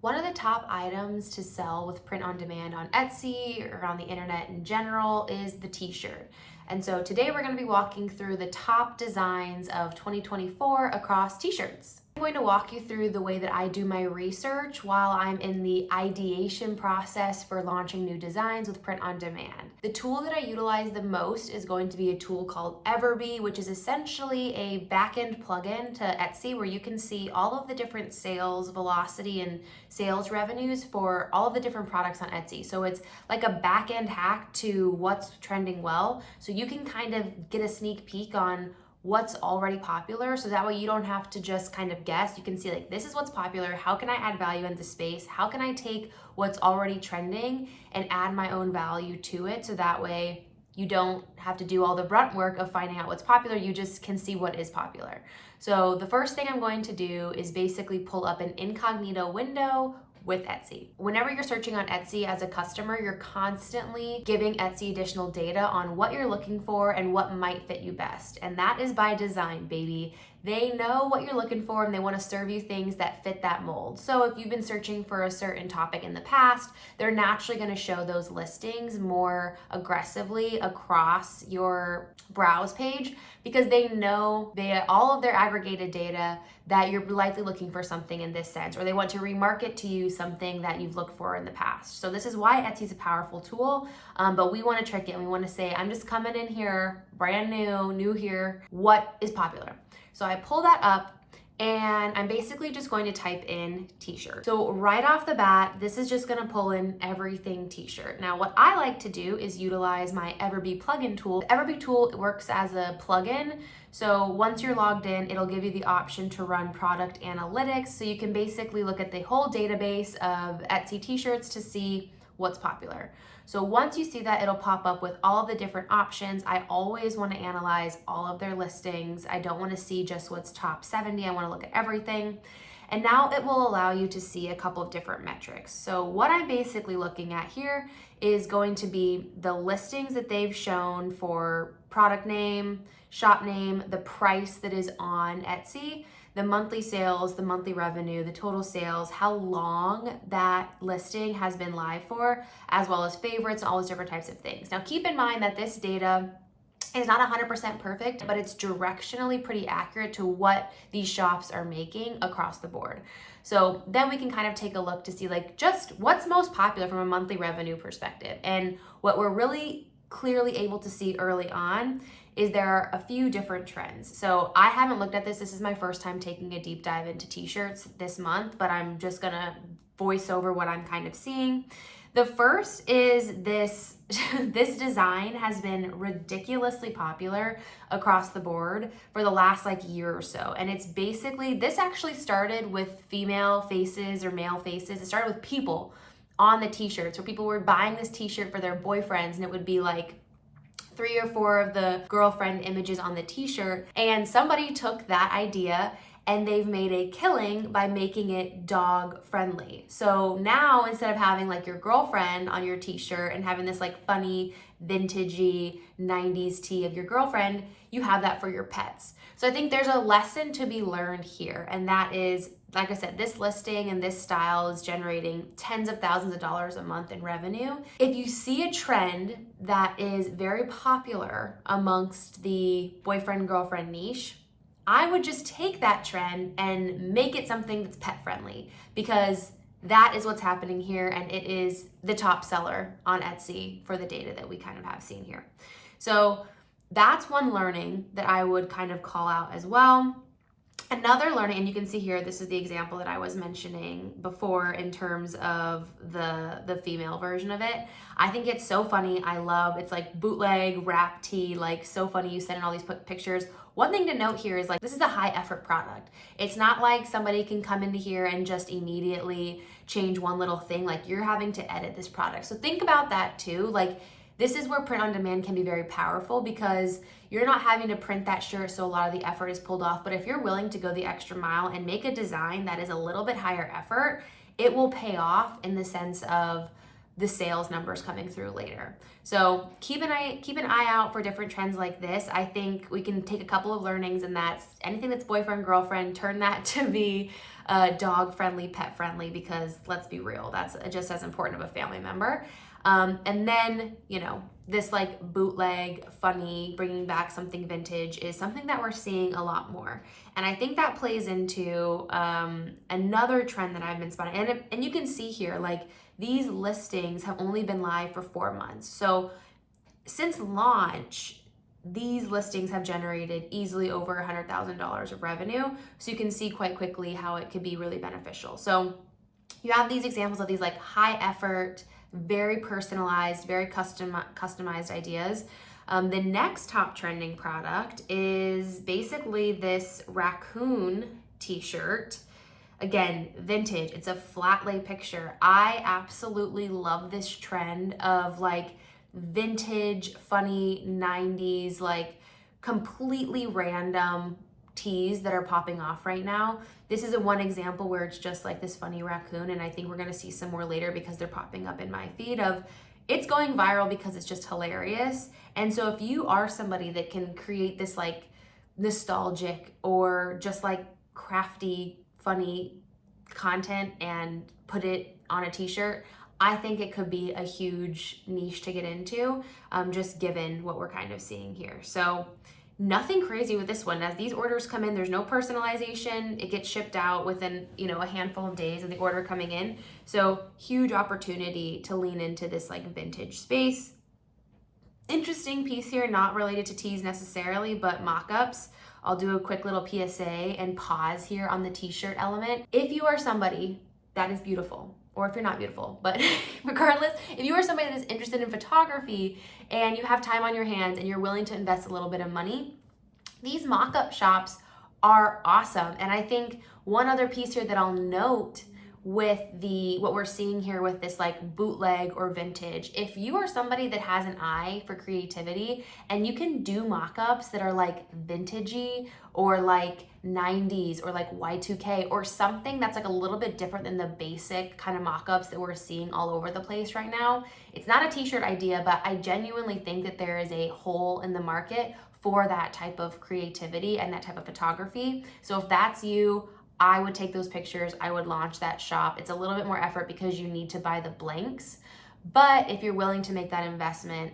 One of the top items to sell with print on demand on Etsy or on the internet in general is the t-shirt. And so today we're going to be walking through the top designs of 2024 across t-shirts. I'm going to walk you through the way that I do my research while I'm in the ideation process for launching new designs with print on demand. The tool that I utilize the most is going to be a tool called Everbee, which is essentially a backend plugin to Etsy where you can see all of the different sales velocity and sales revenues for all of the different products on Etsy. So it's like a backend hack to what's trending well. So you can kind of get a sneak peek on what's already popular, so that way you don't have to just kind of guess. You can see like, this is what's popular, how can I add value in the space, how can I take what's already trending and add my own value to it, so that way you don't have to do all the brunt work of finding out what's popular, you just can see what is popular. So the first thing I'm going to do is basically pull up an incognito window with Etsy. Whenever you're searching on Etsy as a customer, you're constantly giving Etsy additional data on what you're looking for and what might fit you best. And that is by design, baby. They know what you're looking for and they want to serve you things that fit that mold. So if you've been searching for a certain topic in the past, they're naturally going to show those listings more aggressively across your browse page because they know all of their aggregated data that you're likely looking for something in this sense, or they want to remarket to you something that you've looked for in the past. So this is why Etsy is a powerful tool, but we want to trick it and we want to say, I'm just coming in here, brand new here, what is popular? So I pull that up and I'm basically just going to type in t-shirt. So right off the bat, this is just gonna pull in everything t-shirt. Now what I like to do is utilize my Everbee plugin tool. The Everbee tool works as a plugin. So once you're logged in, it'll give you the option to run product analytics. So you can basically look at the whole database of Etsy t-shirts to see what's popular. So once you see that, it'll pop up with all of the different options. I always want to analyze all of their listings. I don't want to see just what's top 70. I want to look at everything. And now it will allow you to see a couple of different metrics. So what I'm basically looking at here is going to be the listings that they've shown for product name, shop name, the price that is on Etsy, the monthly sales, the monthly revenue, the total sales, how long that listing has been live for, as well as favorites and all those different types of things. Now keep in mind that this data is not 100% perfect, but it's directionally pretty accurate to what these shops are making across the board. So then we can kind of take a look to see like just what's most popular from a monthly revenue perspective. And what we're really clearly able to see early on is there are a few different trends. So I haven't looked at this. This is my first time taking a deep dive into t-shirts this month, but I'm just gonna voice over what I'm kind of seeing. The first is this design has been ridiculously popular across the board for the last like year or so. And it's basically, this actually started with female faces or male faces. It started with people on the t-shirts where people were buying this t-shirt for their boyfriends, and it would be like 3 or 4 of the girlfriend images on the t-shirt. And somebody took that idea and they've made a killing by making it dog friendly. So now instead of having like your girlfriend on your t-shirt and having this like funny vintagey 90s tee of your girlfriend, you have that for your pets. So I think there's a lesson to be learned here, and that is, like I said, this listing and this style is generating tens of thousands of dollars a month in revenue. If you see a trend that is very popular amongst the boyfriend-girlfriend niche, I would just take that trend and make it something that's pet friendly, because that is what's happening here, and it is the top seller on Etsy for the data that we kind of have seen here. So that's one learning that I would kind of call out as well. Another learning, and you can see here, this is the example that I was mentioning before in terms of the female version of it. I think it's so funny. I love, it's like bootleg wrap tee, like so funny. You send in all these pictures. One thing to note here is like, this is a high effort product. It's not like somebody can come into here and just immediately change one little thing. Like, you're having to edit this product. So think about that too. Like, this is where print on demand can be very powerful, because you're not having to print that shirt, so a lot of the effort is pulled off. But if you're willing to go the extra mile and make a design that is a little bit higher effort, it will pay off in the sense of the sales numbers coming through later. So keep an eye out for different trends like this. I think we can take a couple of learnings, and that's anything that's boyfriend, girlfriend, turn that to be dog friendly, pet friendly, because let's be real, that's just as important of a family member. And then, this like bootleg, funny, bringing back something vintage is something that we're seeing a lot more. And I think that plays into another trend that I've been spotting. And you can see here, like these listings have only been live for 4 months. So since launch, these listings have generated easily over $100,000 of revenue. So you can see quite quickly how it could be really beneficial. So you have these examples of these like high effort, very personalized, very customized ideas. The next top trending product is basically this raccoon t-shirt. Again, vintage. It's a flat lay picture. I absolutely love this trend of like vintage, funny 90s, like completely random tees that are popping off right now. This is one example where it's just like this funny raccoon, and I think we're gonna see some more later because they're popping up in my feed of it's going viral because it's just hilarious. And so if you are somebody that can create this like nostalgic or just like crafty, funny content and put it on a t-shirt, I think it could be a huge niche to get into, just given what we're kind of seeing here. So nothing crazy with this one. As these orders come in, there's no personalization. It gets shipped out within, a handful of days of the order coming in. So huge opportunity to lean into this like vintage space. Interesting piece here, not related to tees necessarily, but mock-ups. I'll do a quick little PSA and pause here on the t-shirt element. If you are somebody that is beautiful, or if you're not beautiful, but regardless, if you are somebody that is interested in photography and you have time on your hands and you're willing to invest a little bit of money, these mock-up shops are awesome. And I think one other piece here that I'll note with what we're seeing here with this like bootleg or vintage, if you are somebody that has an eye for creativity and you can do mock-ups that are like vintagey or like 90s or like Y2K or something that's like a little bit different than the basic kind of mock-ups that we're seeing all over the place right now. It's not a t-shirt idea, but I genuinely think that there is a hole in the market for that type of creativity and that type of photography. So if that's you, I would take those pictures, I would launch that shop. It's a little bit more effort because you need to buy the blanks, but if you're willing to make that investment,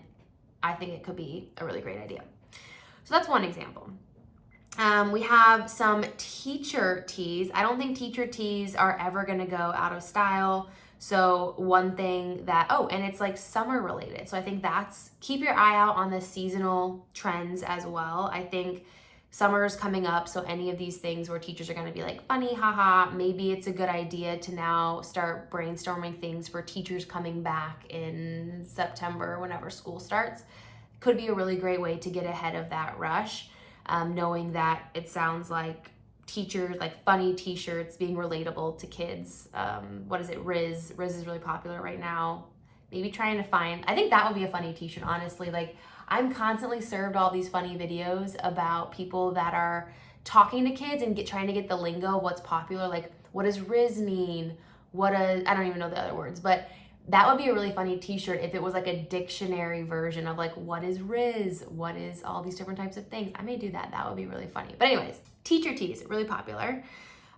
I think it could be a really great idea. So that's one example. We have some teacher tees. I don't think teacher tees are ever gonna go out of style. So one thing that, and it's like summer related. So I think keep your eye out on the seasonal trends as well. I think summer is coming up, so any of these things where teachers are going to be like, funny, haha, maybe it's a good idea to now start brainstorming things for teachers coming back in September, whenever school starts. Could be a really great way to get ahead of that rush, knowing that it sounds like teachers, like funny t-shirts being relatable to kids. What is it, Riz? Riz is really popular right now. Maybe trying to find, I think that would be a funny t-shirt, honestly. Like, I'm constantly served all these funny videos about people that are talking to kids and trying to get the lingo of what's popular. Like, what does Riz mean? I don't even know the other words, but that would be a really funny t-shirt if it was like a dictionary version of like, what is Riz? What is all these different types of things? I may do that. That would be really funny. But anyways, teacher tees, really popular.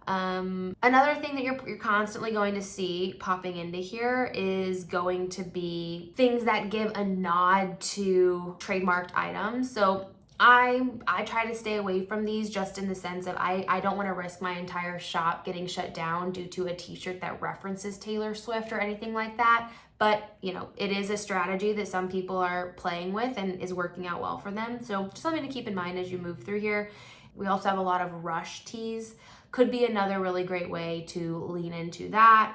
Another thing that you're constantly going to see popping into here is going to be things that give a nod to trademarked items. So I try to stay away from these just in the sense of I don't want to risk my entire shop getting shut down due to a t-shirt that references Taylor Swift or anything like that. But, it is a strategy that some people are playing with and is working out well for them. So just something to keep in mind as you move through here. We also have a lot of rush tees. Could be another really great way to lean into that.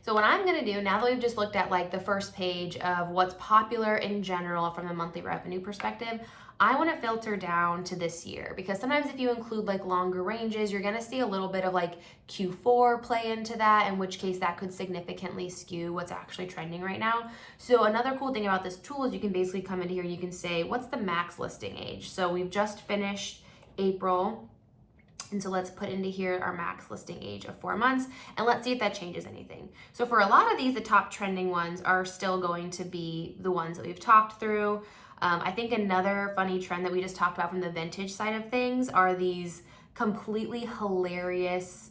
So what I'm gonna do, now that we've just looked at like the first page of what's popular in general from a monthly revenue perspective, I wanna filter down to this year, because sometimes if you include like longer ranges, you're gonna see a little bit of like Q4 play into that, in which case that could significantly skew what's actually trending right now. So another cool thing about this tool is you can basically come into here and you can say, what's the max listing age? So we've just finished April. And so let's put into here our max listing age of 4 months, and let's see if that changes anything. So for a lot of these, the top trending ones are still going to be the ones that we've talked through. I think another funny trend that we just talked about from the vintage side of things are these completely hilarious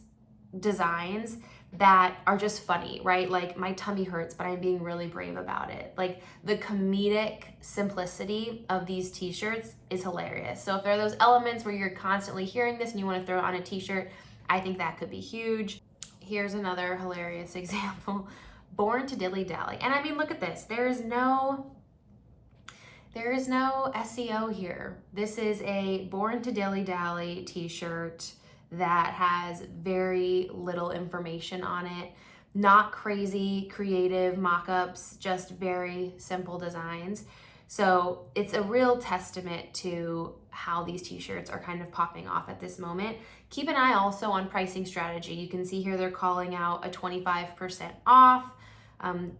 designs that are just funny, right? Like my tummy hurts, but I'm being really brave about it. Like the comedic simplicity of these t-shirts is hilarious. So if there are those elements where you're constantly hearing this and you want to throw it on a t-shirt, I think that could be huge. Here's another hilarious example. Born to dilly dally. And I mean, look at this. There is no SEO here. This is a Born to Dilly Dally t-shirt that has very little information on it. Not crazy creative mock-ups, just very simple designs. So it's a real testament to how these t-shirts are kind of popping off at this moment. Keep an eye also on pricing strategy. You can see here they're calling out a 25% off.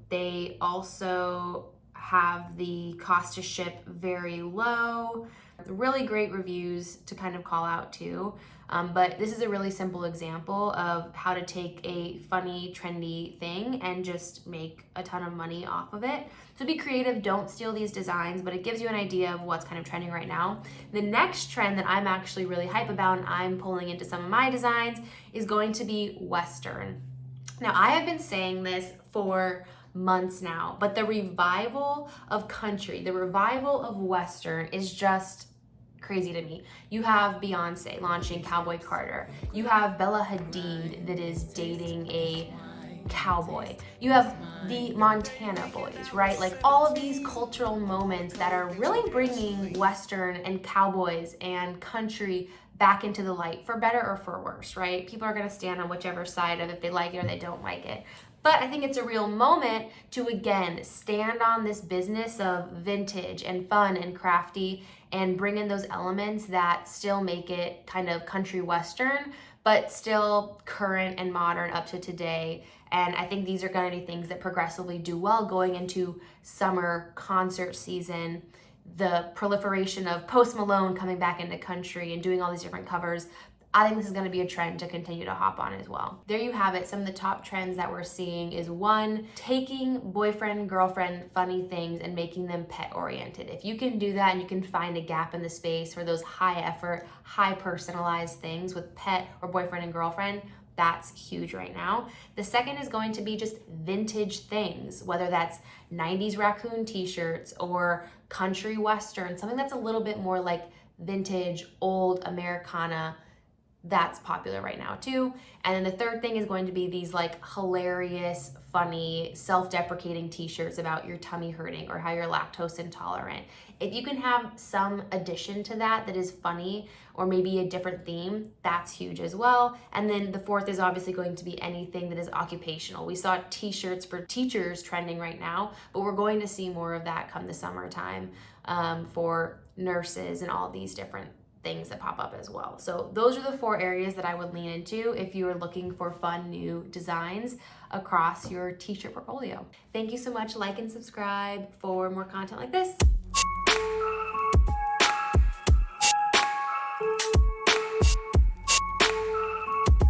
They also have the cost to ship very low. Really great reviews to kind of call out too. But this is a really simple example of how to take a funny, trendy thing and just make a ton of money off of it. So be creative, don't steal these designs, but it gives you an idea of what's kind of trending right now. The next trend that I'm actually really hype about and I'm pulling into some of my designs is going to be Western. Now, I have been saying this for months now, but the revival of country, the revival of Western is just crazy to me. You have Beyonce launching Cowboy Carter. You have Bella Hadid that is dating a cowboy. You have the Montana boys, right? Like all of these cultural moments that are really bringing Western and cowboys and country back into the light, for better or for worse, right? People are going to stand on whichever side of if they like it or they don't like it. But I think it's a real moment to, again, stand on this business of vintage and fun and crafty and bring in those elements that still make it kind of country Western, but still current and modern up to today. And I think these are going to be things that progressively do well going into summer concert season. The proliferation of Post Malone coming back into country and doing all these different covers. I think this is going to be a trend to continue to hop on as well. There you have it. Some of the top trends that we're seeing is one, taking boyfriend, girlfriend, funny things and making them pet oriented. If you can do that and you can find a gap in the space for those high effort, high personalized things with pet or boyfriend and girlfriend, that's huge right now. The second is going to be just vintage things, whether that's 90s raccoon t-shirts or country Western, something that's a little bit more like vintage, old Americana. That's popular right now too. And then the third thing is going to be these like hilarious, funny, self-deprecating t-shirts about your tummy hurting or how you're lactose intolerant. If you can have some addition to that is funny or maybe a different theme, that's huge as well. And then the fourth is obviously going to be anything that is occupational. We saw t-shirts for teachers trending right now, but we're going to see more of that come the summertime for nurses and all these different things that pop up as well. So those are the 4 areas that I would lean into if you are looking for fun new designs across your t-shirt portfolio. Thank you so much. Like and subscribe for more content like this.